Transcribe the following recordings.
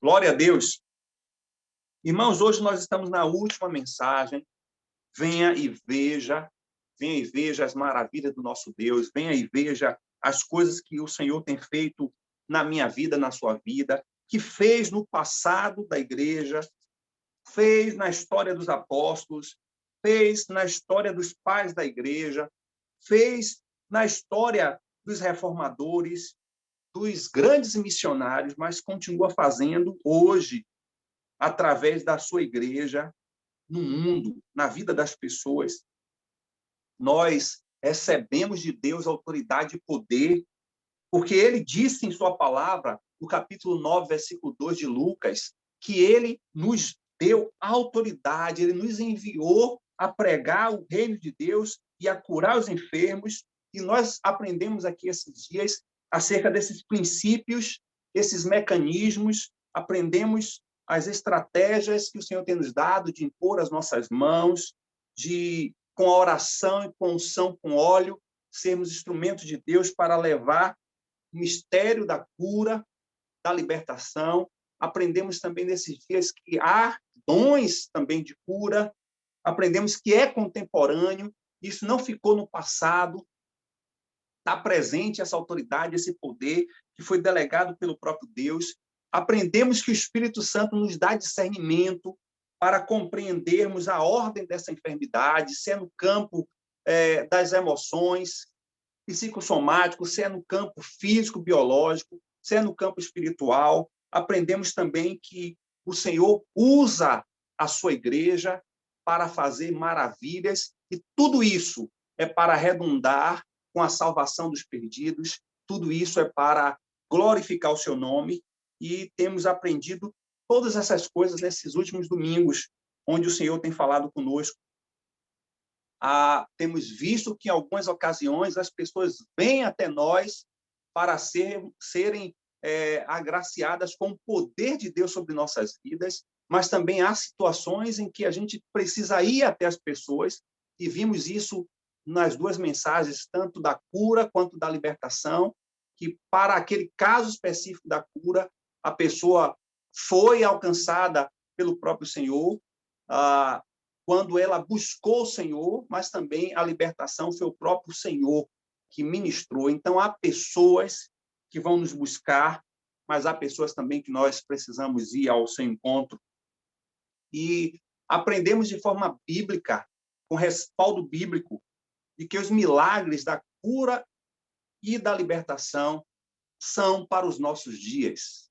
Glória a Deus. Irmãos, hoje nós estamos na última mensagem. Venha e veja as maravilhas do nosso Deus, venha e veja as coisas que o Senhor tem feito na minha vida, na sua vida, que fez no passado da igreja, fez na história dos apóstolos, fez na história dos pais da igreja, fez na história dos reformadores, dos grandes missionários, mas continua fazendo hoje, através da sua igreja, no mundo, na vida das pessoas. Nós recebemos de Deus autoridade e poder, porque ele disse em sua palavra, no capítulo 9, versículo 2 de Lucas, que ele nos deu autoridade, ele nos enviou a pregar o reino de Deus e a curar os enfermos, e nós aprendemos aqui esses dias acerca desses princípios, esses mecanismos, aprendemos as estratégias que o Senhor tem nos dado de impor as nossas mãos, de, com a oração e com unção com óleo, sermos instrumentos de Deus para levar o mistério da cura, da libertação. Aprendemos também nesses dias que há dons também de cura, aprendemos que é contemporâneo, isso não ficou no passado, está presente essa autoridade, esse poder que foi delegado pelo próprio Deus. Aprendemos que o Espírito Santo nos dá discernimento para compreendermos a ordem dessa enfermidade, se é no campo das emoções, psicossomático, se é no campo físico, biológico, se é no campo espiritual. Aprendemos também que o Senhor usa a sua igreja para fazer maravilhas, e tudo isso é para arredondar com a salvação dos perdidos, tudo isso é para glorificar o seu nome, e temos aprendido todas essas coisas nesses últimos domingos, onde o Senhor tem falado conosco. Temos visto que, em algumas ocasiões, as pessoas vêm até nós para serem agraciadas com o poder de Deus sobre nossas vidas, mas também há situações em que a gente precisa ir até as pessoas, e vimos isso nas duas mensagens, tanto da cura quanto da libertação, que para aquele caso específico da cura, a pessoa foi alcançada pelo próprio Senhor, quando ela buscou o Senhor, mas também a libertação foi o próprio Senhor que ministrou. Então, há pessoas que vão nos buscar, mas há pessoas também que nós precisamos ir ao seu encontro. E aprendemos de forma bíblica, com respaldo bíblico, de que os milagres da cura e da libertação são para os nossos dias.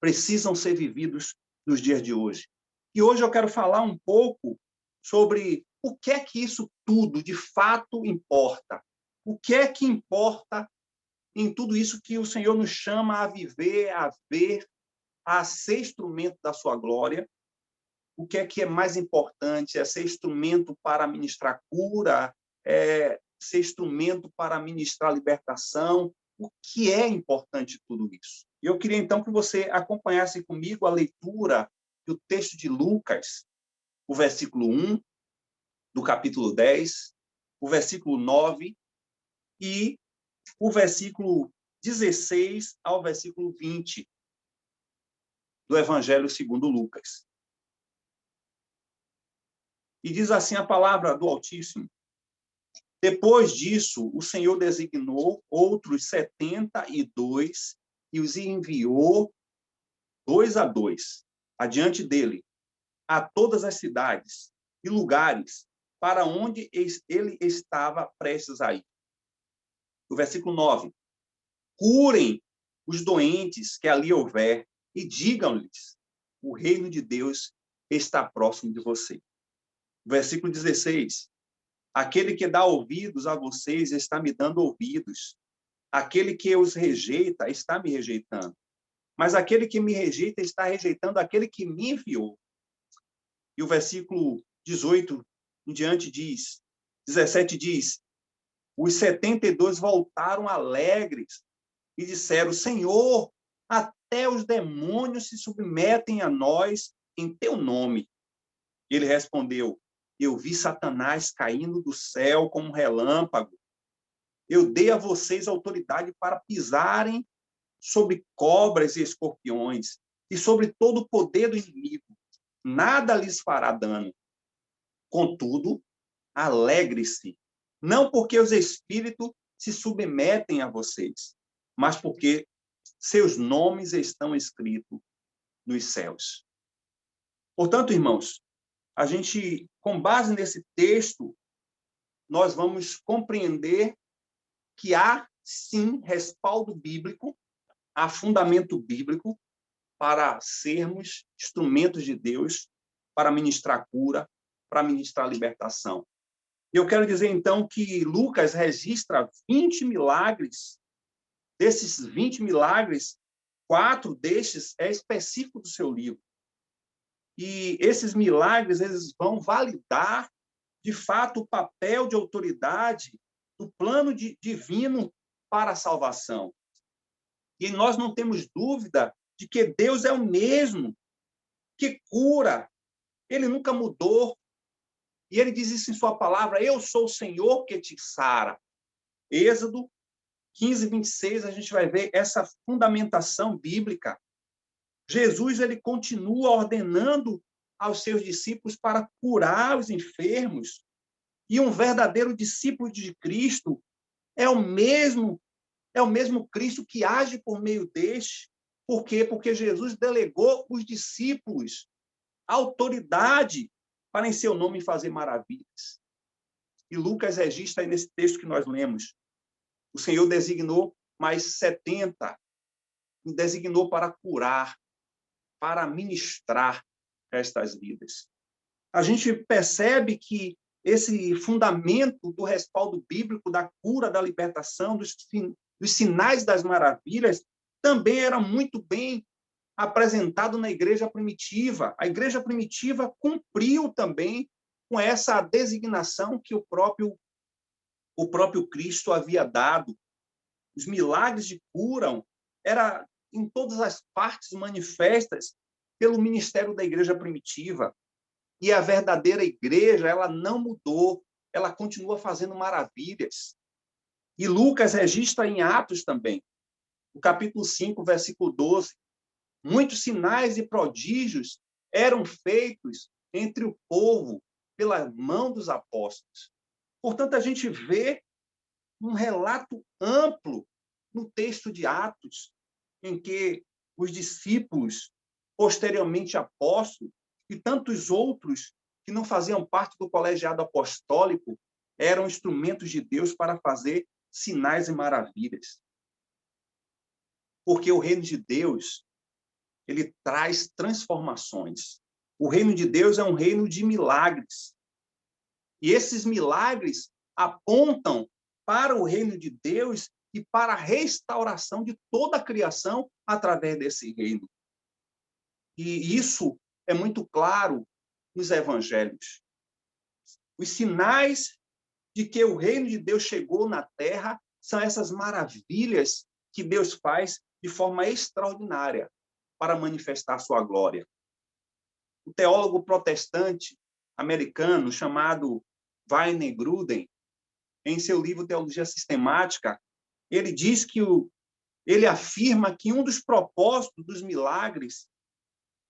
Precisam ser vividos nos dias de hoje. E hoje eu quero falar um pouco sobre o que é que isso tudo, de fato, importa. O que é que importa em tudo isso que o Senhor nos chama a viver, a ver, a ser instrumento da sua glória. O que é mais importante? É ser instrumento para ministrar cura, ser instrumento para ministrar libertação. O que é importante tudo isso? Eu queria, então, que você acompanhasse comigo a leitura do texto de Lucas, o versículo 1, do capítulo 10, o versículo 9 e o versículo 16 ao versículo 20 do Evangelho segundo Lucas. E diz assim a palavra do Altíssimo: depois disso, o Senhor designou outros 72 e os enviou 2 a 2 adiante dele a todas as cidades e lugares para onde ele estava prestes a ir. No versículo 9: curem os doentes que ali houver e digam-lhes: o reino de Deus está próximo de você. Versículo 16: aquele que dá ouvidos a vocês está me dando ouvidos. Aquele que os rejeita está me rejeitando. Mas aquele que me rejeita está rejeitando aquele que me enviou. E o versículo 18 em diante diz, 17 diz: os 72 voltaram alegres e disseram: Senhor, até os demônios se submetem a nós em teu nome. E ele respondeu: eu vi Satanás caindo do céu como um relâmpago. Eu dei a vocês autoridade para pisarem sobre cobras e escorpiões e sobre todo o poder do inimigo. Nada lhes fará dano. Contudo, alegre-se, não porque os espíritos se submetem a vocês, mas porque seus nomes estão escritos nos céus. Portanto, irmãos, a gente, com base nesse texto, nós vamos compreender que há, sim, respaldo bíblico, há fundamento bíblico para sermos instrumentos de Deus, para ministrar cura, para ministrar libertação. Eu quero dizer, então, que Lucas registra 20 milagres. Desses 20 milagres, 4 destes é específico do seu livro. E esses milagres, eles vão validar, de fato, o papel de autoridade do plano divino para a salvação. E nós não temos dúvida de que Deus é o mesmo que cura. Ele nunca mudou. E ele diz isso em sua palavra: eu sou o Senhor que te sara. Êxodo 15, 26, a gente vai ver essa fundamentação bíblica. Jesus, ele continua ordenando aos seus discípulos para curar os enfermos. E um verdadeiro discípulo de Cristo é o mesmo Cristo que age por meio deste. Por quê? Porque Jesus delegou os discípulos autoridade para em seu nome fazer maravilhas. E Lucas registra aí nesse texto que nós lemos. O Senhor designou mais 70, e designou para curar, para ministrar estas vidas. A gente percebe que esse fundamento do respaldo bíblico, da cura, da libertação, dos sinais das maravilhas, também era muito bem apresentado na igreja primitiva. A igreja primitiva cumpriu também com essa designação que o próprio Cristo havia dado. Os milagres de cura eram em todas as partes manifestas pelo ministério da igreja primitiva. E a verdadeira igreja, ela não mudou, ela continua fazendo maravilhas. E Lucas registra em Atos também, no capítulo 5, versículo 12, muitos sinais e prodígios eram feitos entre o povo pela mão dos apóstolos. Portanto, a gente vê um relato amplo no texto de Atos, em que os discípulos, posteriormente apóstolos, e tantos outros que não faziam parte do colegiado apostólico, eram instrumentos de Deus para fazer sinais e maravilhas. Porque o reino de Deus, ele traz transformações. O reino de Deus é um reino de milagres. E esses milagres apontam para o reino de Deus e para a restauração de toda a criação através desse reino. E isso é muito claro nos evangelhos. Os sinais de que o reino de Deus chegou na terra são essas maravilhas que Deus faz de forma extraordinária para manifestar sua glória. O teólogo protestante americano chamado Wayne Grudem, em seu livro Teologia Sistemática, ele diz que ele afirma que um dos propósitos dos milagres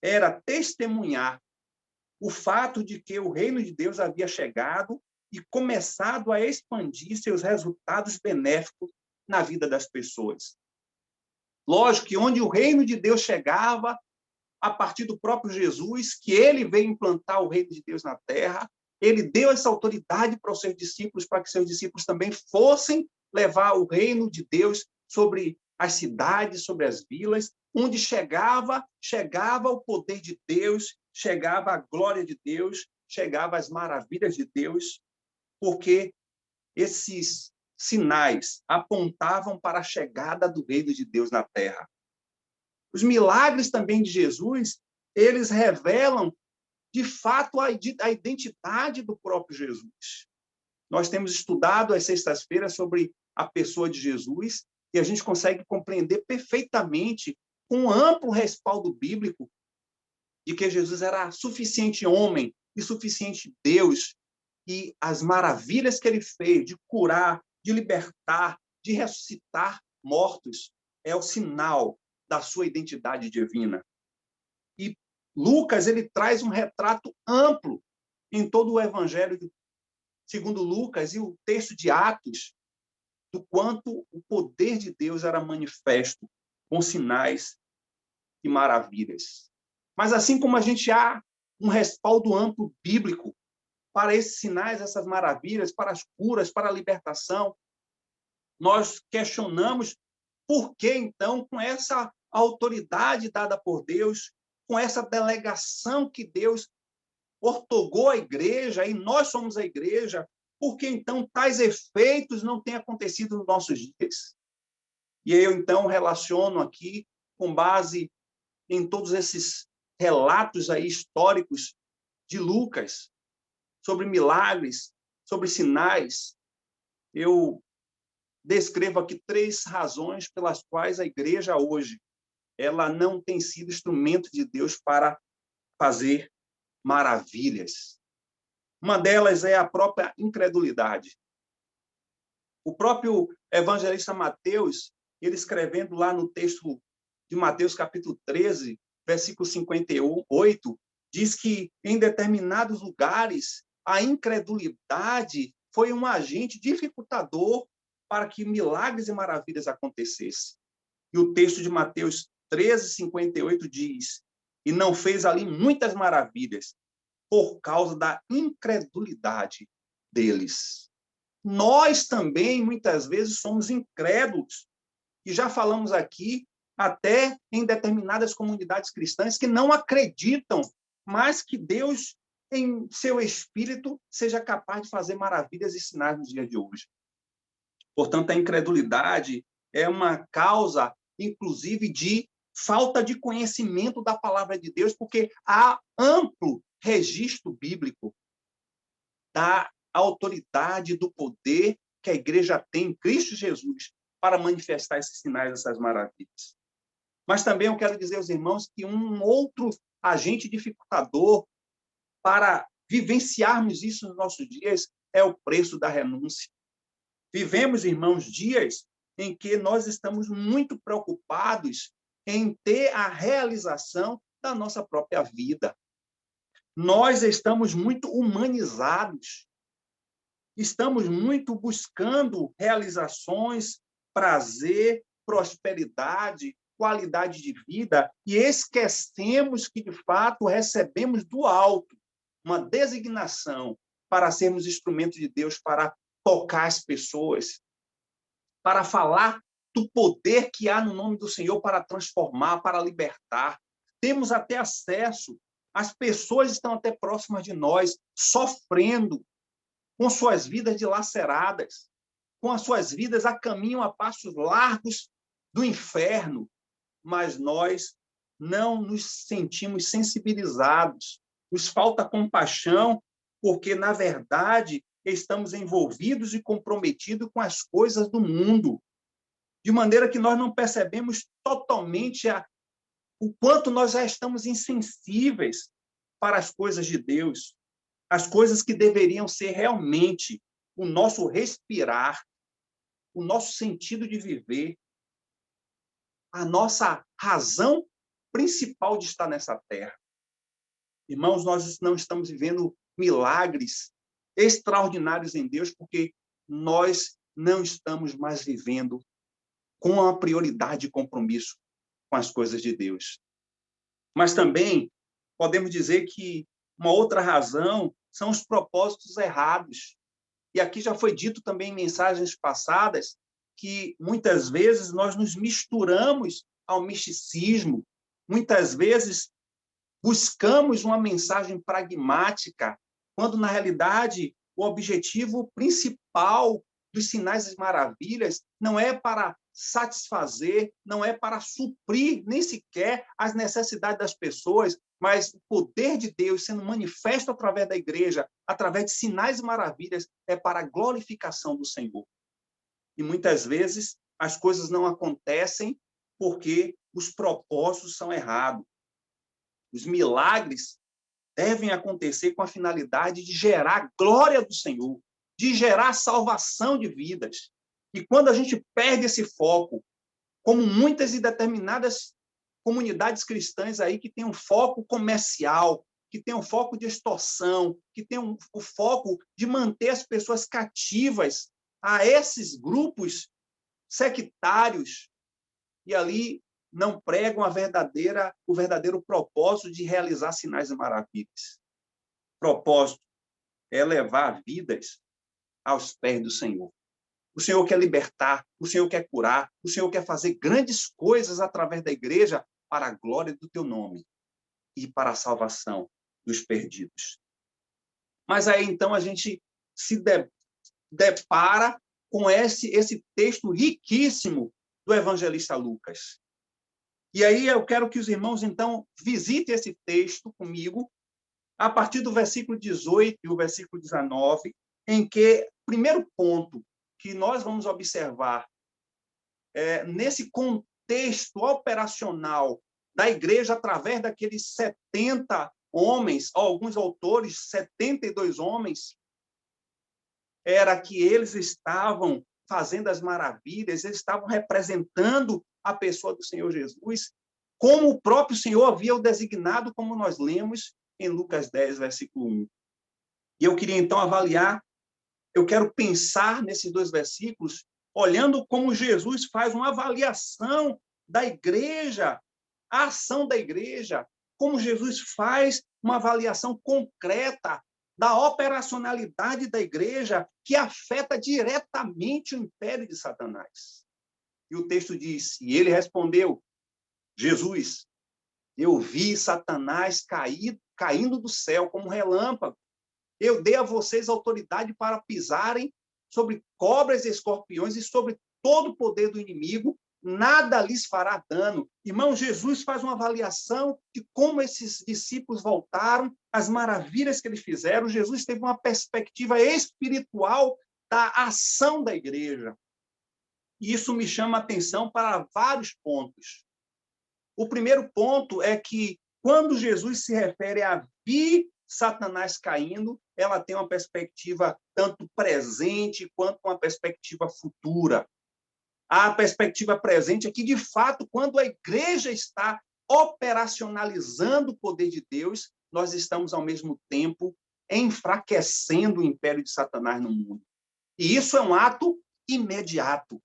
era testemunhar o fato de que o reino de Deus havia chegado e começado a expandir seus resultados benéficos na vida das pessoas. Lógico que onde o reino de Deus chegava, a partir do próprio Jesus, que ele veio implantar o reino de Deus na terra, ele deu essa autoridade para os seus discípulos, para que seus discípulos também fossem levar o reino de Deus sobre as cidades, sobre as vilas, onde chegava o poder de Deus, chegava a glória de Deus, chegava as maravilhas de Deus, porque esses sinais apontavam para a chegada do reino de Deus na terra. Os milagres também de Jesus, eles revelam, de fato, a identidade do próprio Jesus. Nós temos estudado às sextas-feiras sobre a pessoa de Jesus e a gente consegue compreender perfeitamente, com um amplo respaldo bíblico, de que Jesus era suficiente homem e suficiente Deus, e as maravilhas que ele fez de curar, de libertar, de ressuscitar mortos, é o sinal da sua identidade divina. Lucas, ele traz um retrato amplo em todo o Evangelho segundo Lucas e o texto de Atos, do quanto o poder de Deus era manifesto com sinais e maravilhas. Mas assim como a gente há um respaldo amplo bíblico para esses sinais, essas maravilhas, para as curas, para a libertação, nós questionamos por que, então, com essa autoridade dada por Deus, com essa delegação que Deus ortogou à igreja, e nós somos a igreja, por que, então, tais efeitos não têm acontecido nos nossos dias? E eu, então, relaciono aqui, com base em todos esses relatos aí históricos de Lucas, sobre milagres, sobre sinais, eu descrevo aqui 3 razões pelas quais a igreja hoje ela não tem sido instrumento de Deus para fazer maravilhas. Uma delas é a própria incredulidade. O próprio evangelista Mateus, ele escrevendo lá no texto de Mateus, capítulo 13, versículo 58, diz que em determinados lugares a incredulidade foi um agente dificultador para que milagres e maravilhas acontecessem. E o texto de Mateus 13, 58 diz: e não fez ali muitas maravilhas por causa da incredulidade deles. Nós também, muitas vezes, somos incrédulos. E já falamos aqui, até em determinadas comunidades cristãs, que não acreditam, mas que Deus, em seu espírito, seja capaz de fazer maravilhas e sinais nos dias de hoje. Portanto, a incredulidade é uma causa, inclusive, de falta de conhecimento da palavra de Deus, porque há amplo registro bíblico da autoridade, do poder que a igreja tem em Cristo Jesus para manifestar esses sinais, essas maravilhas. Mas também eu quero dizer aos irmãos que um outro agente dificultador para vivenciarmos isso nos nossos dias é o preço da renúncia. Vivemos, irmãos, dias em que nós estamos muito preocupados em ter a realização da nossa própria vida. Nós estamos muito humanizados. Estamos muito buscando realizações, prazer, prosperidade, qualidade de vida, e esquecemos que, de fato, recebemos do alto uma designação para sermos instrumentos de Deus para tocar as pessoas, para falar do poder que há no nome do Senhor para transformar, para libertar. Temos até acesso, as pessoas estão até próximas de nós, sofrendo, com suas vidas dilaceradas, com as suas vidas a caminho a passos largos do inferno, mas nós não nos sentimos sensibilizados, nos falta compaixão, porque, na verdade, estamos envolvidos e comprometidos com as coisas do mundo, de maneira que nós não percebemos totalmente o quanto nós já estamos insensíveis para as coisas de Deus, as coisas que deveriam ser realmente o nosso respirar, o nosso sentido de viver, a nossa razão principal de estar nessa terra. Irmãos, nós não estamos vivendo milagres extraordinários em Deus porque nós não estamos mais vivendo com a prioridade e compromisso com as coisas de Deus. Mas também podemos dizer que uma outra razão são os propósitos errados. E aqui já foi dito também em mensagens passadas que muitas vezes nós nos misturamos ao misticismo, muitas vezes buscamos uma mensagem pragmática, quando na realidade o objetivo principal dos sinais e maravilhas não é para satisfazer, não é para suprir nem sequer as necessidades das pessoas, mas o poder de Deus sendo manifesto através da igreja, através de sinais e maravilhas, é para a glorificação do Senhor. E muitas vezes as coisas não acontecem porque os propósitos são errados. Os milagres devem acontecer com a finalidade de gerar glória do Senhor, de gerar salvação de vidas. E quando a gente perde esse foco, como muitas e determinadas comunidades cristãs aí que têm um foco comercial, que têm um foco de extorsão, que têm o foco de manter as pessoas cativas a esses grupos sectários, e ali não pregam o verdadeiro propósito de realizar sinais e maravilhas. O propósito é levar vidas aos pés do Senhor. O Senhor quer libertar, o Senhor quer curar, o Senhor quer fazer grandes coisas através da igreja para a glória do teu nome e para a salvação dos perdidos. Mas aí, então, a gente se depara com esse texto riquíssimo do evangelista Lucas. E aí eu quero que os irmãos, então, visitem esse texto comigo, a partir do versículo 18 e o versículo 19, em que o primeiro ponto que nós vamos observar nesse contexto operacional da igreja, através daqueles 70 homens, alguns autores, 72 homens, era que eles estavam fazendo as maravilhas, eles estavam representando a pessoa do Senhor Jesus, como o próprio Senhor havia o designado, como nós lemos em Lucas 10, versículo 1. E eu queria, então, eu quero pensar nesses dois versículos, olhando como Jesus faz uma avaliação da igreja, a ação da igreja, como Jesus faz uma avaliação concreta da operacionalidade da igreja que afeta diretamente o império de Satanás. E o texto diz, e ele respondeu, Jesus, eu vi Satanás caindo do céu como um relâmpago. Eu dei a vocês autoridade para pisarem sobre cobras e escorpiões e sobre todo o poder do inimigo, nada lhes fará dano. Irmão, Jesus faz uma avaliação de como esses discípulos voltaram, as maravilhas que eles fizeram. Jesus teve uma perspectiva espiritual da ação da igreja. E isso me chama a atenção para vários pontos. O primeiro ponto é que, quando Jesus se refere a vir Satanás caindo, ela tem uma perspectiva tanto presente quanto uma perspectiva futura. A perspectiva presente é que, de fato, quando a igreja está operacionalizando o poder de Deus, nós estamos, ao mesmo tempo, enfraquecendo o império de Satanás no mundo. E isso é um ato imediato.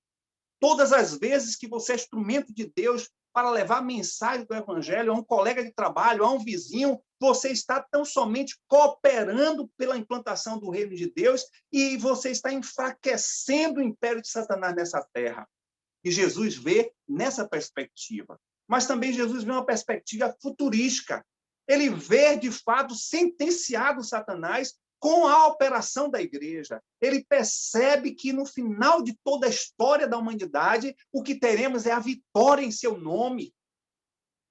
Todas as vezes que você é instrumento de Deus para levar a mensagem do evangelho a um colega de trabalho, a um vizinho, você está tão somente cooperando pela implantação do reino de Deus e você está enfraquecendo o império de Satanás nessa terra. E Jesus vê nessa perspectiva. Mas também Jesus vê uma perspectiva futurística. Ele vê, de fato, sentenciado Satanás com a operação da igreja. Ele percebe que, no final de toda a história da humanidade, o que teremos é a vitória em seu nome.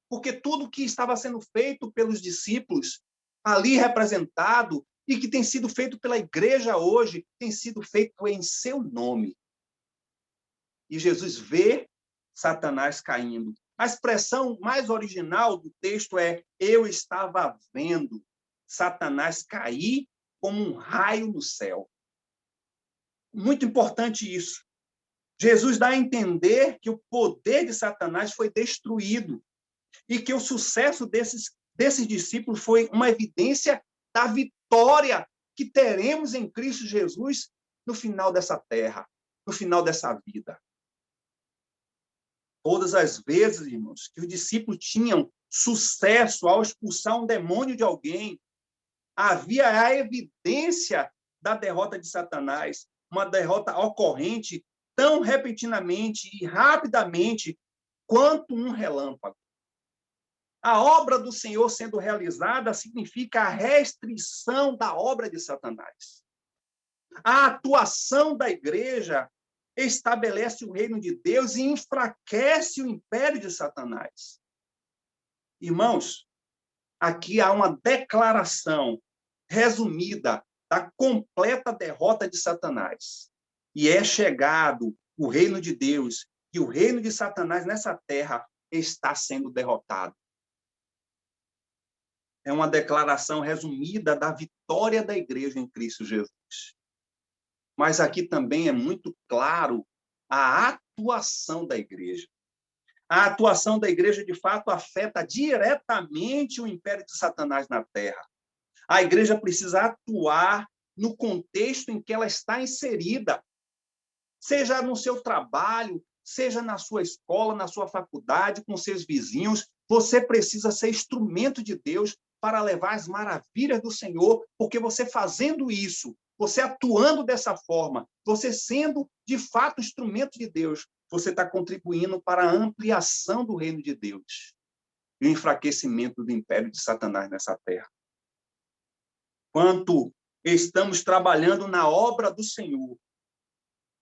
Porque tudo que estava sendo feito pelos discípulos, ali representado, e que tem sido feito pela igreja hoje, tem sido feito em seu nome. E Jesus vê Satanás caindo. A expressão mais original do texto é: eu estava vendo Satanás cair como um raio no céu. Muito importante isso. Jesus dá a entender que o poder de Satanás foi destruído e que o sucesso desses discípulos foi uma evidência da vitória que teremos em Cristo Jesus no final dessa terra, no final dessa vida. Todas as vezes, irmãos, que os discípulos tinham sucesso ao expulsar um demônio de alguém, havia a evidência da derrota de Satanás, uma derrota ocorrente tão repentinamente e rapidamente quanto um relâmpago. A obra do Senhor sendo realizada significa a restrição da obra de Satanás. A atuação da igreja estabelece o reino de Deus e enfraquece o império de Satanás. Irmãos, aqui há uma declaração resumida da completa derrota de Satanás. E é chegado o reino de Deus, e o reino de Satanás nessa terra está sendo derrotado. É uma declaração resumida da vitória da igreja em Cristo Jesus. Mas aqui também é muito claro a atuação da igreja. A atuação da igreja, de fato, afeta diretamente o império de Satanás na terra. A igreja precisa atuar no contexto em que ela está inserida, seja no seu trabalho, seja na sua escola, na sua faculdade, com seus vizinhos. Você precisa ser instrumento de Deus para levar as maravilhas do Senhor, porque você fazendo isso, você atuando dessa forma, você sendo, de fato, instrumento de Deus, você está contribuindo para a ampliação do reino de Deus e o enfraquecimento do império de Satanás nessa terra. Quanto estamos trabalhando na obra do Senhor,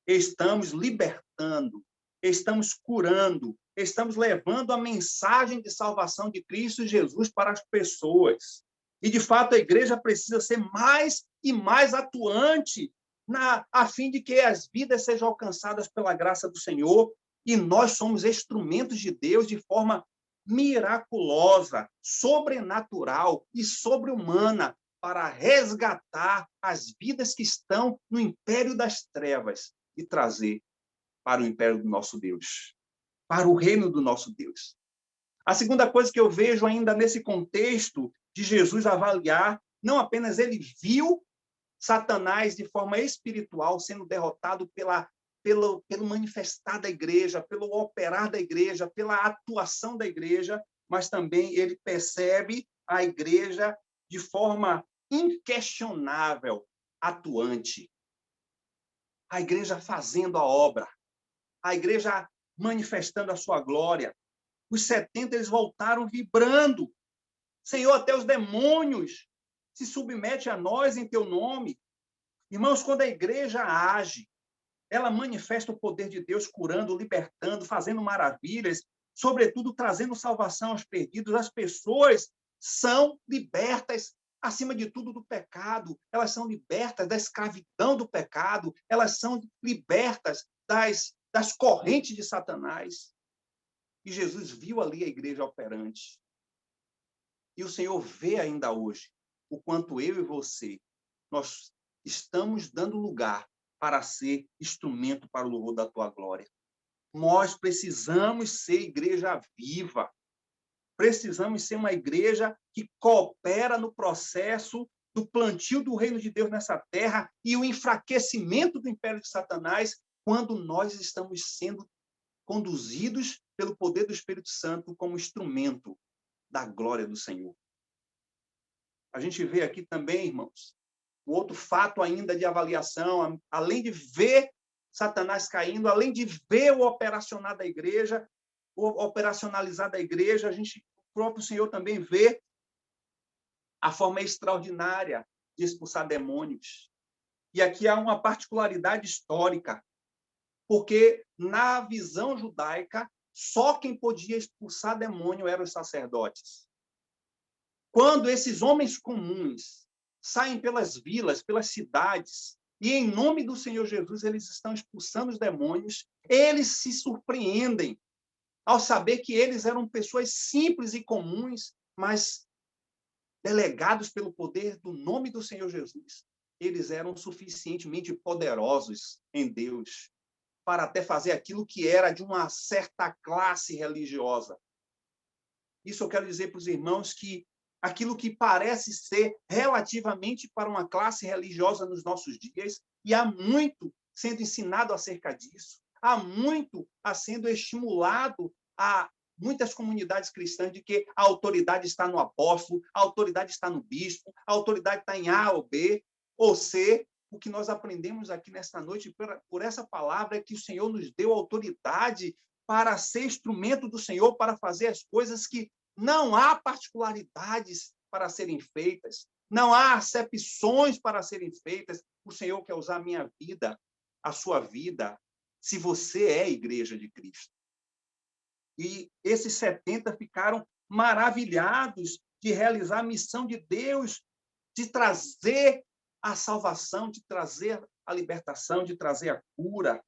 estamos libertando, estamos curando, estamos levando a mensagem de salvação de Cristo Jesus para as pessoas. E, de fato, a igreja precisa ser mais e mais atuante a fim de que as vidas sejam alcançadas pela graça do Senhor, e nós somos instrumentos de Deus de forma miraculosa, sobrenatural e sobre-humana para resgatar as vidas que estão no império das trevas e trazer para o império do nosso Deus, para o reino do nosso Deus. A segunda coisa que eu vejo ainda nesse contexto de Jesus avaliar, não apenas ele viu Satanás de forma espiritual sendo derrotado pelo manifestar da igreja, pelo operar da igreja, pela atuação da igreja, mas também ele percebe a igreja de forma inquestionável, atuante. A igreja fazendo a obra, a igreja manifestando a sua glória. Os 70, eles voltaram vibrando. Senhor, até os demônios se submetem a nós em teu nome. Irmãos, quando a igreja age, ela manifesta o poder de Deus curando, libertando, fazendo maravilhas, sobretudo trazendo salvação aos perdidos. As pessoas são libertas, acima de tudo, do pecado. Elas são libertas da escravidão do pecado. Elas são libertas das correntes de Satanás. E Jesus viu ali a igreja operante. E o Senhor vê ainda hoje o quanto eu e você, nós estamos dando lugar para ser instrumento para o louvor da tua glória. Nós precisamos ser igreja viva. Precisamos ser uma igreja que coopera no processo do plantio do reino de Deus nessa terra e o enfraquecimento do império de Satanás quando nós estamos sendo conduzidos pelo poder do Espírito Santo como instrumento da glória do Senhor. A gente vê aqui também, irmãos, o outro fato ainda de avaliação, além de ver Satanás caindo, além de ver o operacionar da igreja, o operacionalizar da igreja, o próprio Senhor também vê a forma extraordinária de expulsar demônios. E aqui há uma particularidade histórica, porque na visão judaica, só quem podia expulsar demônio eram os sacerdotes. Quando esses homens comuns saem pelas vilas, pelas cidades, e em nome do Senhor Jesus eles estão expulsando os demônios, eles se surpreendem ao saber que eles eram pessoas simples e comuns, mas delegados pelo poder do nome do Senhor Jesus. Eles eram suficientemente poderosos em Deus para até fazer aquilo que era de uma certa classe religiosa. Isso eu quero dizer para os irmãos que aquilo que parece ser relativamente para uma classe religiosa nos nossos dias, e há muito sendo ensinado acerca disso, há muito sendo estimulado a muitas comunidades cristãs de que a autoridade está no apóstolo, a autoridade está no bispo, a autoridade está em A ou B ou C. O que nós aprendemos aqui nesta noite por essa palavra é que o Senhor nos deu autoridade para ser instrumento do Senhor, para fazer as coisas que não há particularidades para serem feitas, não há acepções para serem feitas. O Senhor quer usar a minha vida, a sua vida, se você é a igreja de Cristo. E esses 70 ficaram maravilhados de realizar a missão de Deus, de trazer a salvação, de trazer a libertação, de trazer a cura.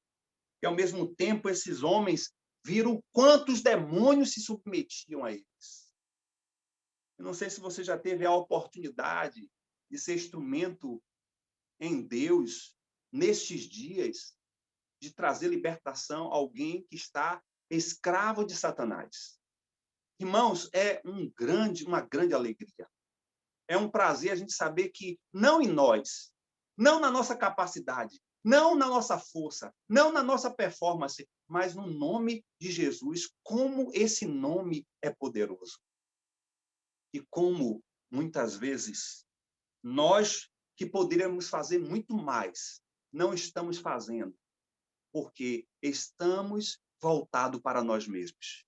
E, ao mesmo tempo, esses homens viram quantos demônios se submetiam a eles. Eu não sei se você já teve a oportunidade de ser instrumento em Deus nestes dias, de trazer libertação a alguém que está escravo de Satanás. Irmãos, é uma grande alegria. É um prazer a gente saber que não em nós, não na nossa capacidade, não na nossa força, não na nossa performance, mas no nome de Jesus, como esse nome é poderoso. E como, muitas vezes, nós que poderíamos fazer muito mais, não estamos fazendo, porque estamos voltados para nós mesmos.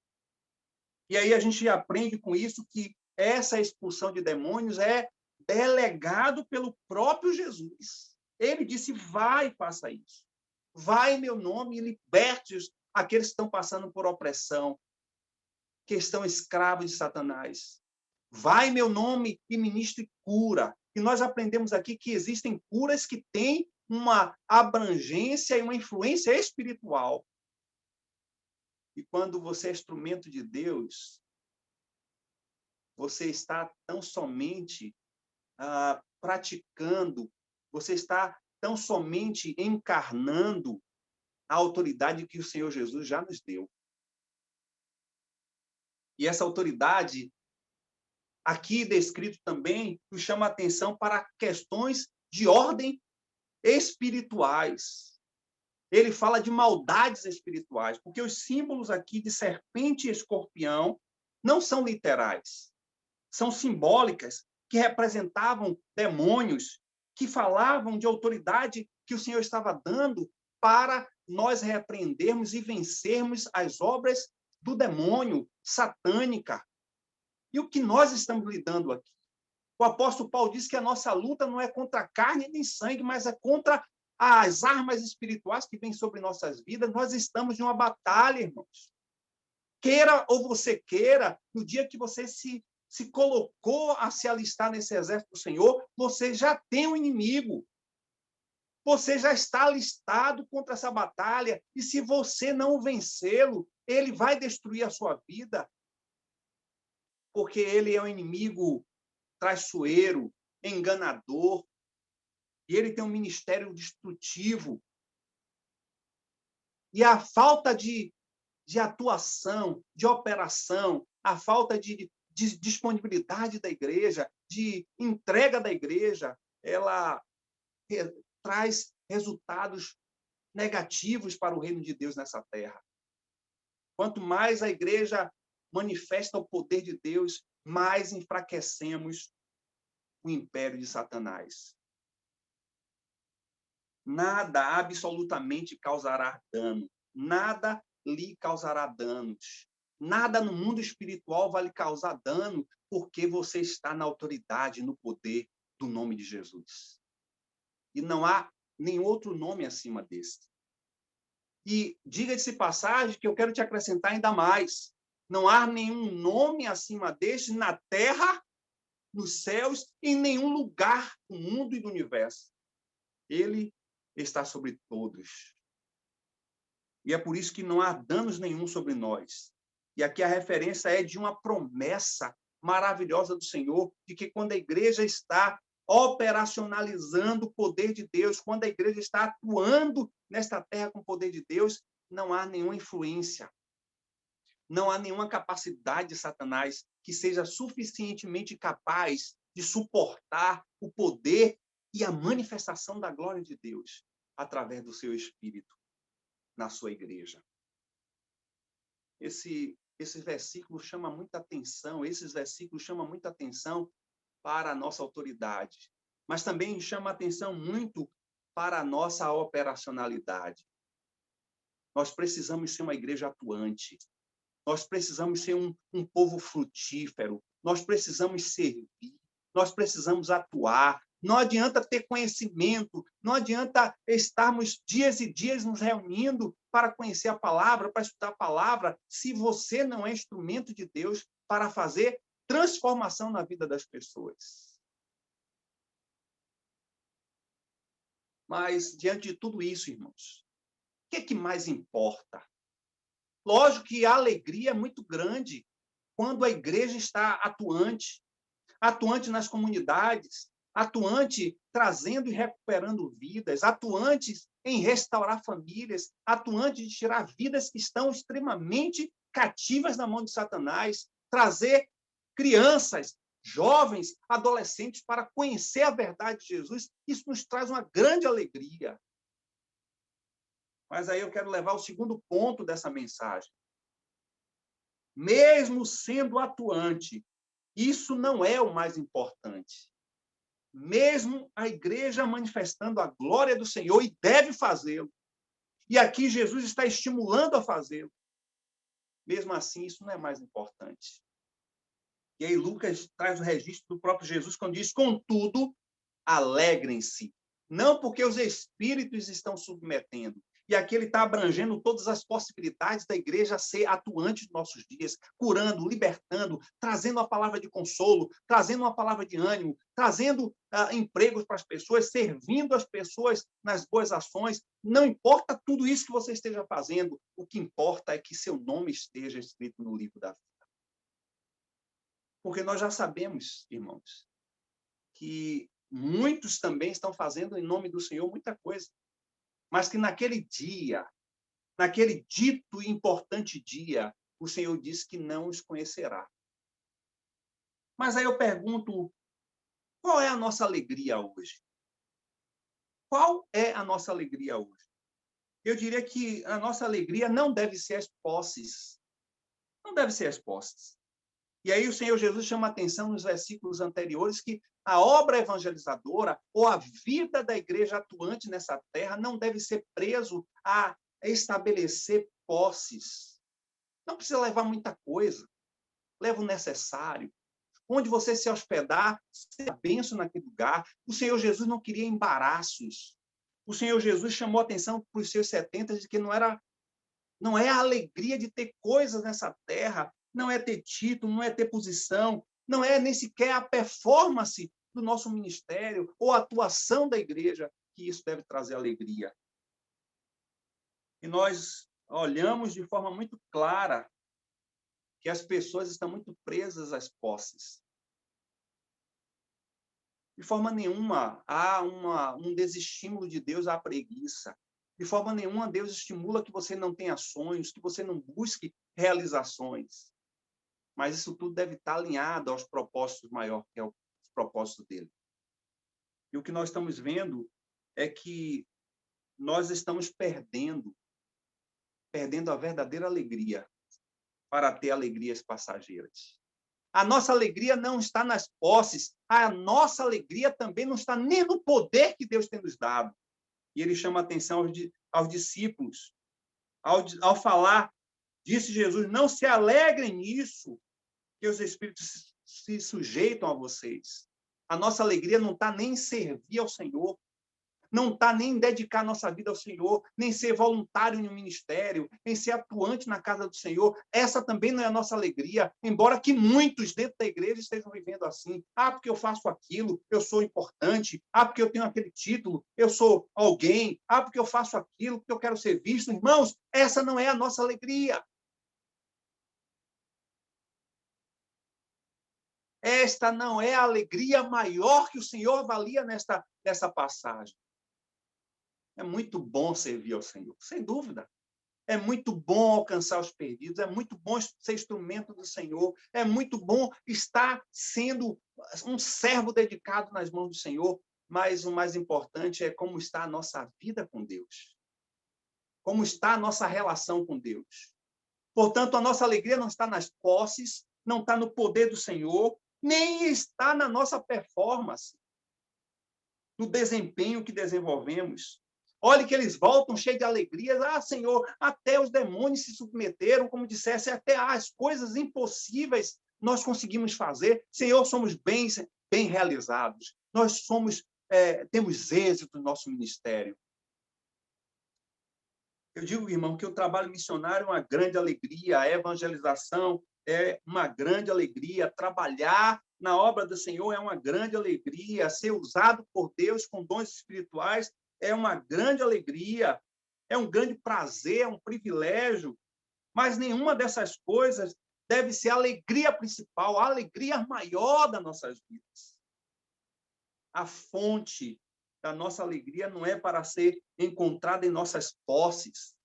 E aí a gente aprende com isso que essa expulsão de demônios é delegado pelo próprio Jesus. Ele disse, vai e faça isso. Vai em meu nome e liberte aqueles que estão passando por opressão, que estão escravos de Satanás. Vai em meu nome e ministre cura. E nós aprendemos aqui que existem curas que têm uma abrangência e uma influência espiritual. E quando você é instrumento de Deus, você está tão somente praticando, você está tão somente encarnando a autoridade que o Senhor Jesus já nos deu. E essa autoridade, aqui descrito também, nos chama a atenção para questões de ordem espirituais. Ele fala de maldades espirituais, porque os símbolos aqui de serpente e escorpião não são literais, são simbólicas, que representavam demônios, que falavam de autoridade que o Senhor estava dando para nós repreendermos e vencermos as obras do demônio satânica. E o que nós estamos lidando aqui? O apóstolo Paulo diz que a nossa luta não é contra carne nem sangue, mas é contra as armas espirituais que vêm sobre nossas vidas. Nós estamos em uma batalha, irmãos. Queira ou você queira, no dia que você se colocou a se alistar nesse exército do Senhor, você já tem um inimigo. Você já está alistado contra essa batalha. E se você não vencê-lo, ele vai destruir a sua vida. Porque ele é um inimigo traiçoeiro, enganador. E ele tem um ministério destrutivo. E a falta de atuação, de operação, a falta de disponibilidade da igreja, de entrega da igreja, ela traz resultados negativos para o reino de Deus nessa terra. Quanto mais a igreja manifesta o poder de Deus, mais enfraquecemos o império de Satanás. Nada absolutamente causará dano. Nada lhe causará danos. Nada no mundo espiritual vai lhe causar dano, porque você está na autoridade, no poder do nome de Jesus. E não há nenhum outro nome acima desse. E diga-se passagem que eu quero te acrescentar ainda mais. Não há nenhum nome acima deste na terra, nos céus, em nenhum lugar do mundo e do universo. Ele está sobre todos. E é por isso que não há danos nenhum sobre nós. E aqui a referência é de uma promessa maravilhosa do Senhor, de que quando a igreja está operacionalizando o poder de Deus, quando a igreja está atuando nesta terra com o poder de Deus, não há nenhuma influência, não há nenhuma capacidade de Satanás que seja suficientemente capaz de suportar o poder e a manifestação da glória de Deus através do seu Espírito na sua igreja. Esse versículo chama muita atenção, esses versículos chamam muita atenção para a nossa autoridade, mas também chama atenção muito para a nossa operacionalidade. Nós precisamos ser uma igreja atuante, nós precisamos ser um povo frutífero, nós precisamos servir, nós precisamos atuar. Não adianta ter conhecimento, não adianta estarmos dias e dias nos reunindo para conhecer a palavra, para estudar a palavra, se você não é instrumento de Deus para fazer transformação na vida das pessoas. Mas, diante de tudo isso, irmãos, o que é que mais importa? Lógico que a alegria é muito grande quando a igreja está atuante nas comunidades, atuante trazendo e recuperando vidas, atuante em restaurar famílias, atuante de tirar vidas que estão extremamente cativas na mão de Satanás, trazer crianças, jovens, adolescentes para conhecer a verdade de Jesus. Isso nos traz uma grande alegria. Mas aí eu quero levar o segundo ponto dessa mensagem. Mesmo sendo atuante, isso não é o mais importante. Mesmo a igreja manifestando a glória do Senhor, e deve fazê-lo. E aqui Jesus está estimulando a fazê-lo. Mesmo assim, isso não é mais importante. E aí Lucas traz o registro do próprio Jesus quando diz: contudo, alegrem-se. Não porque os espíritos estão submetendo. E aqui ele está abrangendo todas as possibilidades da igreja ser atuante nos nossos dias, curando, libertando, trazendo a palavra de consolo, trazendo uma palavra de ânimo, trazendo empregos para as pessoas, servindo as pessoas nas boas ações. Não importa tudo isso que você esteja fazendo, o que importa é que seu nome esteja escrito no livro da vida. Porque nós já sabemos, irmãos, que muitos também estão fazendo em nome do Senhor muita coisa, mas que naquele dia, naquele dito e importante dia, o Senhor disse que não os conhecerá. Mas aí eu pergunto, qual é a nossa alegria hoje? Qual é a nossa alegria hoje? Eu diria que a nossa alegria não deve ser as posses. Não deve ser as posses. E aí o Senhor Jesus chama a atenção nos versículos anteriores que a obra evangelizadora ou a vida da igreja atuante nessa terra não deve ser preso a estabelecer posses. Não precisa levar muita coisa. Leva o necessário. Onde você se hospedar, seja bênção naquele lugar. O Senhor Jesus não queria embaraços. O Senhor Jesus chamou a atenção para os seus 70 de que não é a alegria de ter coisas nessa terra, não é ter título, não é ter posição, não é nem sequer a performance do nosso ministério ou a atuação da igreja que isso deve trazer alegria. E nós olhamos de forma muito clara que as pessoas estão muito presas às posses. De forma nenhuma há um desestímulo de Deus à preguiça. De forma nenhuma Deus estimula que você não tenha sonhos, que você não busque realizações. Mas isso tudo deve estar alinhado aos propósitos maiores, que é o propósito dele. E o que nós estamos vendo é que nós estamos perdendo a verdadeira alegria para ter alegrias passageiras. A nossa alegria não está nas posses, a nossa alegria também não está nem no poder que Deus tem nos dado. E ele chama a atenção aos discípulos. Ao falar, disse Jesus, não se alegrem nisso, que os espíritos se sujeitam a vocês. A nossa alegria não está nem em servir ao Senhor, não está nem em dedicar nossa vida ao Senhor, nem ser voluntário no ministério, nem ser atuante na casa do Senhor. Essa também não é a nossa alegria, embora que muitos dentro da igreja estejam vivendo assim. Ah, porque eu faço aquilo, eu sou importante. Ah, porque eu tenho aquele título, eu sou alguém. Ah, porque eu faço aquilo, porque eu quero ser visto. Irmãos, essa não é a nossa alegria. Esta não é a alegria maior que o Senhor avalia nessa passagem. É muito bom servir ao Senhor, sem dúvida. É muito bom alcançar os perdidos, é muito bom ser instrumento do Senhor, é muito bom estar sendo um servo dedicado nas mãos do Senhor, mas o mais importante é como está a nossa vida com Deus. Como está a nossa relação com Deus. Portanto, a nossa alegria não está nas posses, não está no poder do Senhor, nem está na nossa performance, no desempenho que desenvolvemos. Olhe que eles voltam cheios de alegrias. Ah, Senhor, até os demônios se submeteram, como dissesse, até as coisas impossíveis nós conseguimos fazer. Senhor, somos bem realizados. Nós temos êxito no nosso ministério. Eu digo, irmão, que o trabalho missionário é uma grande alegria, a evangelização é uma grande alegria, trabalhar na obra do Senhor é uma grande alegria, ser usado por Deus com dons espirituais é uma grande alegria, é um grande prazer, é um privilégio, mas nenhuma dessas coisas deve ser a alegria principal, a alegria maior das nossas vidas. A fonte da nossa alegria não é para ser encontrada em nossas posses,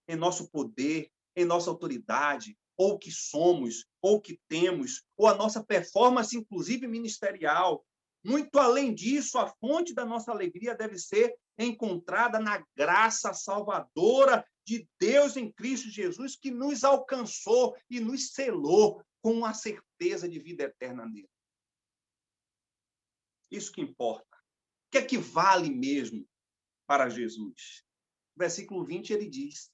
em nosso poder, em nossa autoridade, ou o que somos, ou o que temos, ou a nossa performance, inclusive ministerial. Muito além disso, a fonte da nossa alegria deve ser encontrada na graça salvadora de Deus em Cristo Jesus, que nos alcançou e nos selou com a certeza de vida eterna nele. Isso que importa. O que é que vale mesmo para Jesus? Versículo 20, ele diz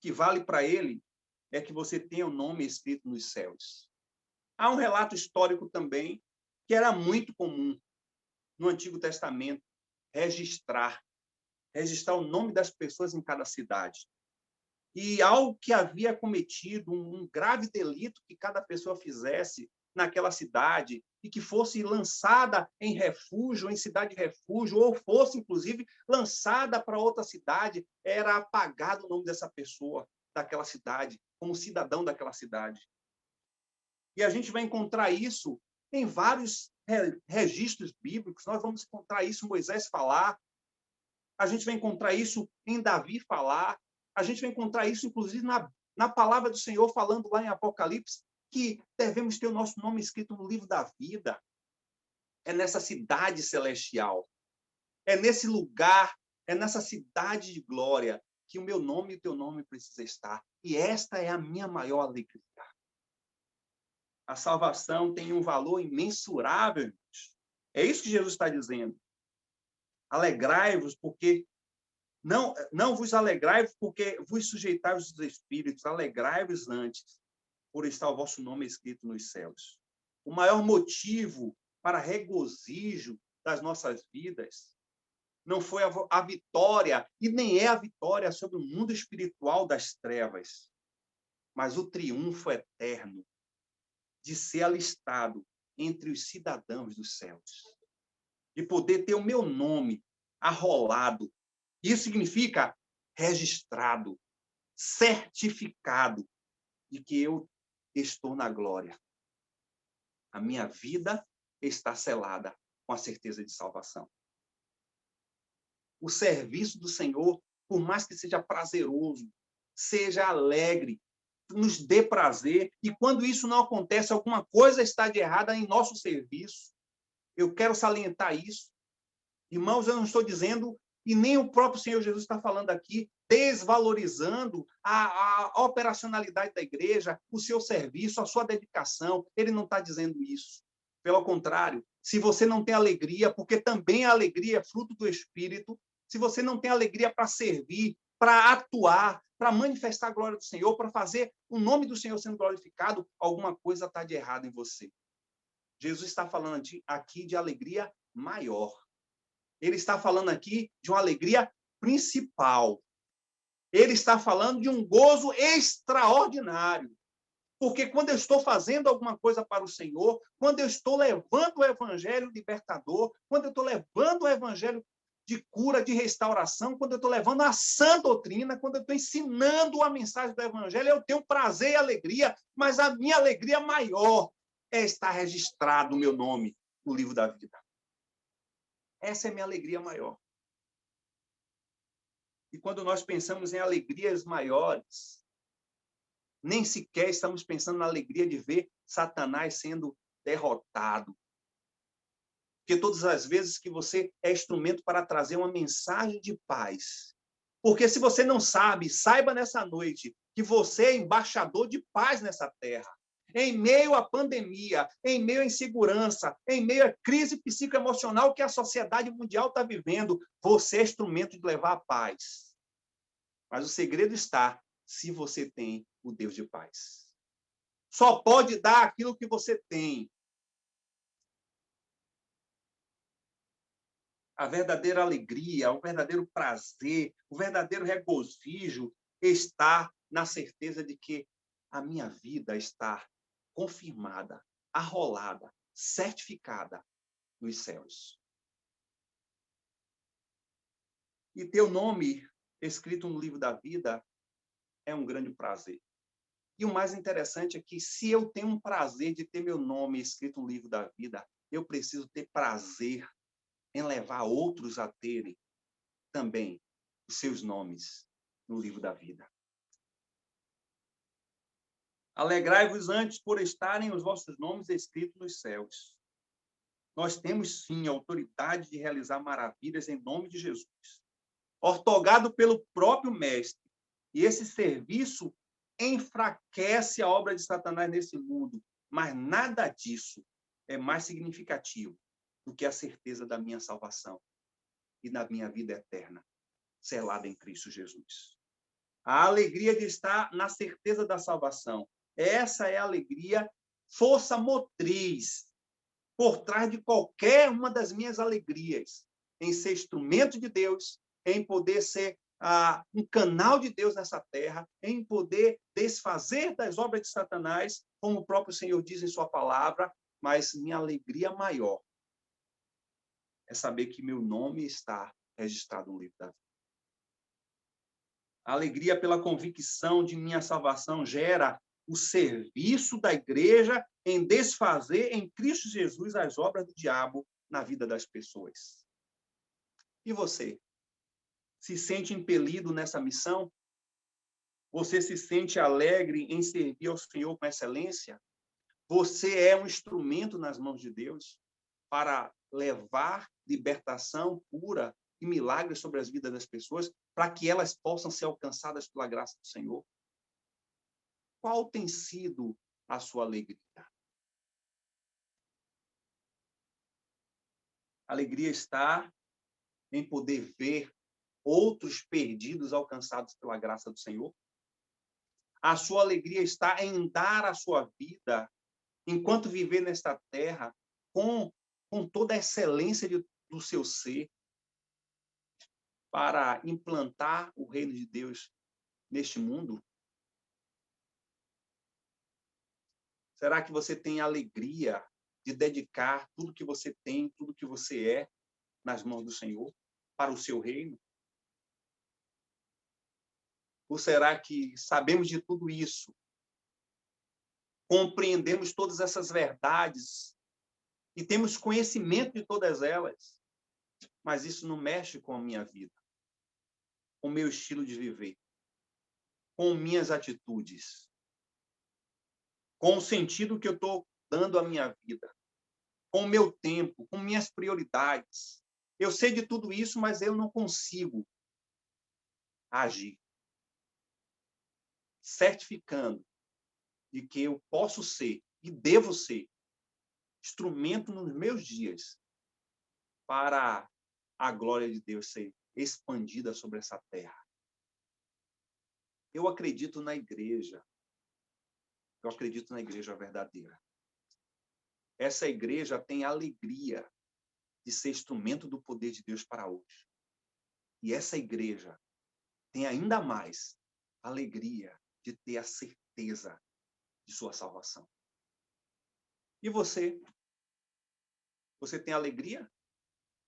que vale para ele é que você tenha o nome escrito nos céus. Há um relato histórico também que era muito comum no Antigo Testamento registrar o nome das pessoas em cada cidade. E algo que havia cometido, um grave delito que cada pessoa fizesse naquela cidade e que fosse lançada em refúgio, em cidade de refúgio, ou fosse, inclusive, lançada para outra cidade, era apagado o nome dessa pessoa, daquela cidade, como cidadão daquela cidade. E a gente vai encontrar isso em vários registros bíblicos. Nós vamos encontrar isso em Moisés falar, a gente vai encontrar isso em Davi falar, a gente vai encontrar isso, inclusive, na palavra do Senhor, falando lá em Apocalipse, que devemos ter o nosso nome escrito no livro da vida. É nessa cidade celestial, é nesse lugar, é nessa cidade de glória que o meu nome e o teu nome precisa estar. E esta é a minha maior alegria. A salvação tem um valor imensurável, irmãos. É isso que Jesus está dizendo. Alegrai-vos, porque não vos alegrai porque vos sujeitais os espíritos, alegrai-vos antes, por estar o vosso nome escrito nos céus. O maior motivo para regozijo das nossas vidas não foi a vitória, e nem é a vitória sobre o mundo espiritual das trevas, mas o triunfo eterno de ser alistado entre os cidadãos dos céus, de poder ter o meu nome arrolado. Isso significa registrado, certificado de que eu estou na glória. A minha vida está selada com a certeza de salvação. O serviço do Senhor, por mais que seja prazeroso, seja alegre, nos dê prazer, e quando isso não acontece, alguma coisa está de errada em nosso serviço. Eu quero salientar isso. Irmãos, eu não estou dizendo, e nem o próprio Senhor Jesus está falando aqui, desvalorizando a operacionalidade da igreja, o seu serviço, a sua dedicação. Ele não está dizendo isso. Pelo contrário, se você não tem alegria, porque também a alegria é fruto do Espírito, se você não tem alegria para servir, para atuar, para manifestar a glória do Senhor, para fazer o nome do Senhor sendo glorificado, alguma coisa está de errado em você. Jesus está falando aqui de alegria maior. Ele está falando aqui de uma alegria principal. Ele está falando de um gozo extraordinário. Porque quando eu estou fazendo alguma coisa para o Senhor, quando eu estou levando o evangelho libertador, quando eu estou levando o evangelho de cura, de restauração, quando eu estou levando a sã doutrina, quando eu estou ensinando a mensagem do evangelho, eu tenho prazer e alegria, mas a minha alegria maior é estar registrado o meu nome no livro da vida. Essa é a minha alegria maior. E quando nós pensamos em alegrias maiores, nem sequer estamos pensando na alegria de ver Satanás sendo derrotado. Porque todas as vezes que você é instrumento para trazer uma mensagem de paz. Porque se você não sabe, saiba nessa noite que você é embaixador de paz nessa terra. Em meio à pandemia, em meio à insegurança, em meio à crise psicoemocional que a sociedade mundial está vivendo, você é instrumento de levar a paz. Mas o segredo está se você tem o Deus de paz. Só pode dar aquilo que você tem. A verdadeira alegria, o verdadeiro prazer, o verdadeiro regozijo está na certeza de que a minha vida está confirmada, arrolada, certificada nos céus. E ter o nome escrito no livro da vida é um grande prazer. E o mais interessante é que, se eu tenho um prazer de ter meu nome escrito no livro da vida, eu preciso ter prazer em levar outros a terem também os seus nomes no livro da vida. Alegrai-vos antes por estarem os vossos nomes escritos nos céus. Nós temos, sim, a autoridade de realizar maravilhas em nome de Jesus, ortogado pelo próprio Mestre. E esse serviço enfraquece a obra de Satanás nesse mundo, mas nada disso é mais significativo do que a certeza da minha salvação e da minha vida eterna, selada em Cristo Jesus. A alegria de estar na certeza da salvação. Essa é a alegria, força motriz, por trás de qualquer uma das minhas alegrias, em ser instrumento de Deus, em poder ser um canal de Deus nessa terra, em poder desfazer das obras de Satanás, como o próprio Senhor diz em sua palavra, mas minha alegria maior é saber que meu nome está registrado no livro da vida. A alegria pela convicção de minha salvação gera o serviço da igreja em desfazer em Cristo Jesus as obras do diabo na vida das pessoas. E você? Se sente impelido nessa missão? Você se sente alegre em servir ao Senhor com excelência? Você é um instrumento nas mãos de Deus para levar libertação, cura e milagres sobre as vidas das pessoas, para que elas possam ser alcançadas pela graça do Senhor? Qual tem sido a sua alegria? A alegria está em poder ver outros perdidos alcançados pela graça do Senhor? A sua alegria está em dar a sua vida, enquanto viver nesta terra, com toda a excelência do seu ser, para implantar o reino de Deus neste mundo? Será que você tem alegria de dedicar tudo que você tem, tudo que você é, nas mãos do Senhor, para o seu reino? Ou será que sabemos de tudo isso, compreendemos todas essas verdades e temos conhecimento de todas elas, mas isso não mexe com a minha vida, com o meu estilo de viver, com minhas atitudes, com o sentido que eu estou dando à minha vida, com o meu tempo, com minhas prioridades? Eu sei de tudo isso, mas eu não consigo agir, certificando de que eu posso ser e devo ser instrumento nos meus dias para a glória de Deus ser expandida sobre essa terra. Eu acredito na igreja. Eu acredito na igreja verdadeira. Essa igreja tem alegria de ser instrumento do poder de Deus para hoje. E essa igreja tem ainda mais alegria de ter a certeza de sua salvação. E você? Você tem alegria?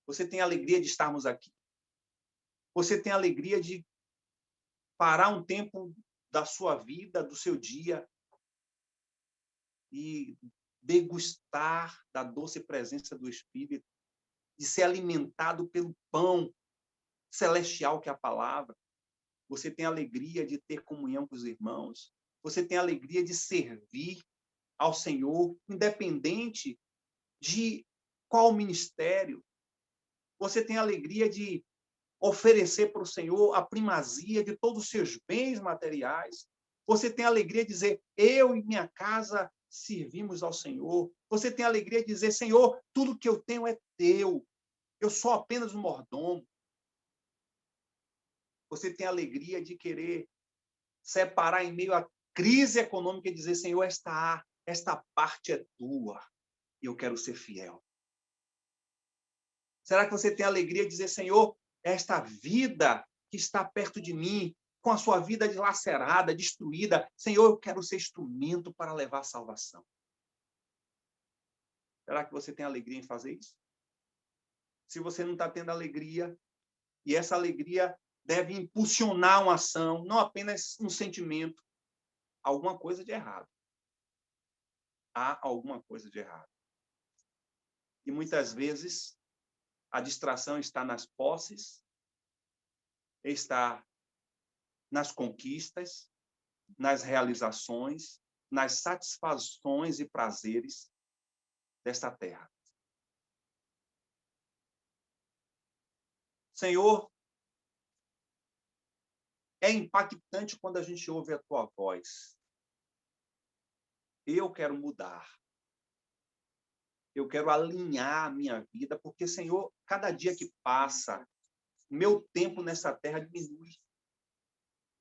Você tem alegria de estarmos aqui? Você tem alegria de parar um tempo da sua vida, do seu dia, e degustar da doce presença do Espírito, de ser alimentado pelo pão celestial que é a palavra? Você tem alegria de ter comunhão com os irmãos? Você tem alegria de servir ao Senhor, independente de qual ministério? Você tem alegria de oferecer para o Senhor a primazia de todos os seus bens materiais? Você tem alegria de dizer, eu e minha casa servimos ao Senhor? Você tem alegria de dizer, Senhor, tudo que eu tenho é teu, eu sou apenas um mordomo? Você tem alegria de querer separar em meio à crise econômica e dizer, Senhor, esta parte é tua e eu quero ser fiel? Será que você tem alegria de dizer, Senhor, esta vida que está perto de mim, com a sua vida dilacerada, destruída, Senhor, eu quero ser instrumento para levar a salvação? Será que você tem alegria em fazer isso? Se você não está tendo alegria, e essa alegria deve impulsionar uma ação, não apenas um sentimento, alguma coisa de errado. Há alguma coisa de errado. E muitas vezes A distração está nas posses, está nas conquistas, nas realizações, nas satisfações e prazeres desta terra. Senhor, é impactante quando a gente ouve a tua voz. Eu quero mudar. Eu quero alinhar a minha vida, porque, Senhor, cada dia que passa, meu tempo nessa terra diminui.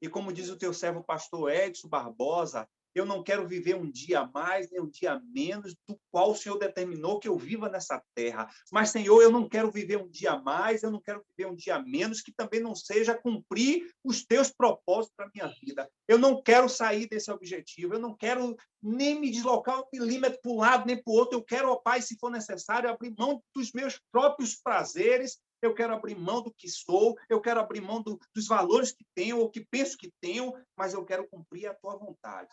E como diz o teu servo pastor Edson Barbosa, eu não quero viver um dia a mais, nem um dia a menos do qual o Senhor determinou que eu viva nessa terra. Mas, Senhor, eu não quero viver um dia a mais, eu não quero viver um dia a menos, que também não seja cumprir os teus propósitos para a minha vida. Eu não quero sair desse objetivo, eu não quero nem me deslocar um milímetro para um lado, nem para o outro. Eu quero, ó Pai, se for necessário, abrir mão dos meus próprios prazeres. Eu quero abrir mão do que sou, eu quero abrir mão dos valores que tenho, ou que penso que tenho, mas eu quero cumprir a tua vontade.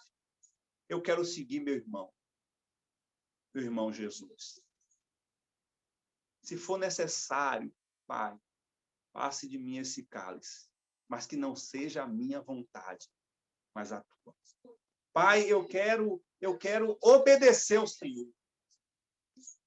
Eu quero seguir meu irmão Jesus. Se for necessário, Pai, passe de mim esse cálice, mas que não seja a minha vontade, mas a tua. Pai, eu quero obedecer ao Senhor.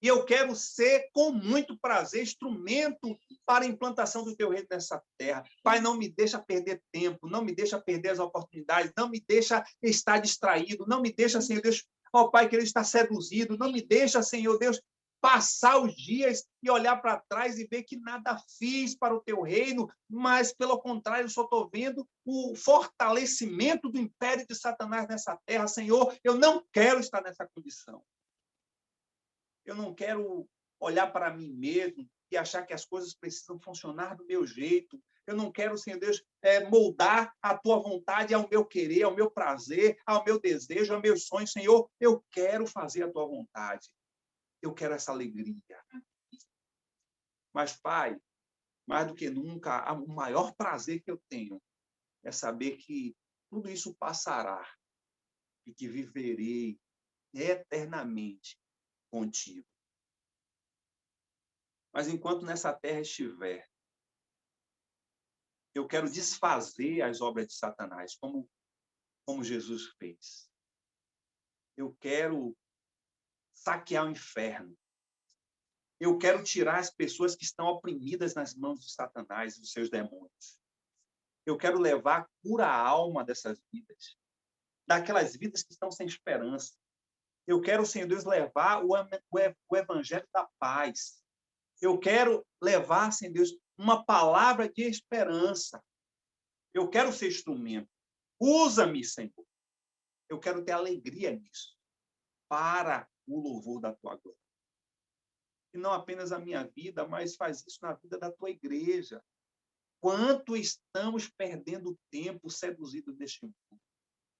E eu quero ser, com muito prazer, instrumento para a implantação do teu reino nessa terra. Pai, não me deixa perder tempo, não me deixa perder as oportunidades, não me deixa estar distraído, não me deixa, Senhor Deus, ó Pai, querer estar seduzido, não me deixa, Senhor Deus, passar os dias e olhar para trás e ver que nada fiz para o teu reino, mas, pelo contrário, só estou vendo o fortalecimento do império de Satanás nessa terra. Senhor, eu não quero estar nessa condição. Eu não quero olhar para mim mesmo e achar que as coisas precisam funcionar do meu jeito. Eu não quero, Senhor Deus, moldar a tua vontade ao meu querer, ao meu prazer, ao meu desejo, ao meu sonho. Senhor, eu quero fazer a tua vontade. Eu quero essa alegria. Mas, Pai, mais do que nunca, o maior prazer que eu tenho é saber que tudo isso passará e que viverei eternamente contigo. Mas enquanto nessa terra estiver, eu quero desfazer as obras de Satanás, como Jesus fez. Eu quero saquear o inferno. Eu quero tirar as pessoas que estão oprimidas nas mãos de Satanás e dos seus demônios. Eu quero levar cura à alma dessas vidas, daquelas vidas que estão sem esperança. Eu quero, Senhor Deus, levar o evangelho da paz. Eu quero levar, Senhor Deus, uma palavra de esperança. Eu quero ser instrumento. Usa-me, Senhor. Eu quero ter alegria nisso, para o louvor da tua glória. E não apenas a minha vida, mas faz isso na vida da tua igreja. Quanto estamos perdendo tempo seduzidos neste mundo?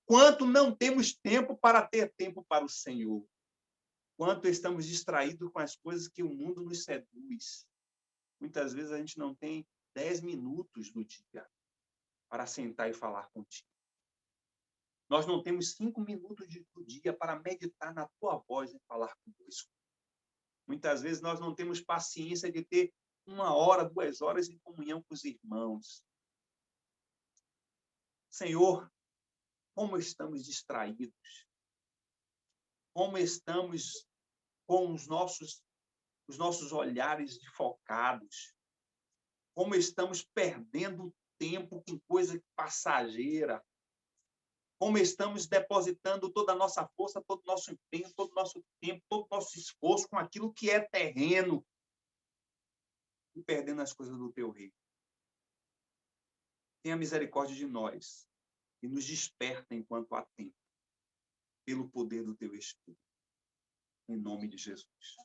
Quanto não temos tempo para ter tempo para o Senhor? Quanto estamos distraídos com as coisas que o mundo nos seduz? Muitas vezes a gente não tem 10 minutos do dia para sentar e falar contigo. Nós não temos 5 minutos do dia para meditar na tua voz e falar conosco. Muitas vezes nós não temos paciência de ter 1 hora, 2 horas em comunhão com os irmãos. Senhor, como estamos distraídos? Como estamos com os nossos olhares desfocados? Como estamos perdendo tempo com coisa passageira? Como estamos depositando toda a nossa força, todo o nosso empenho, todo o nosso tempo, todo o nosso esforço com aquilo que é terreno e perdendo as coisas do teu reino. Tenha misericórdia de nós e nos desperta enquanto há tempo, pelo poder do teu Espírito. Em nome de Jesus.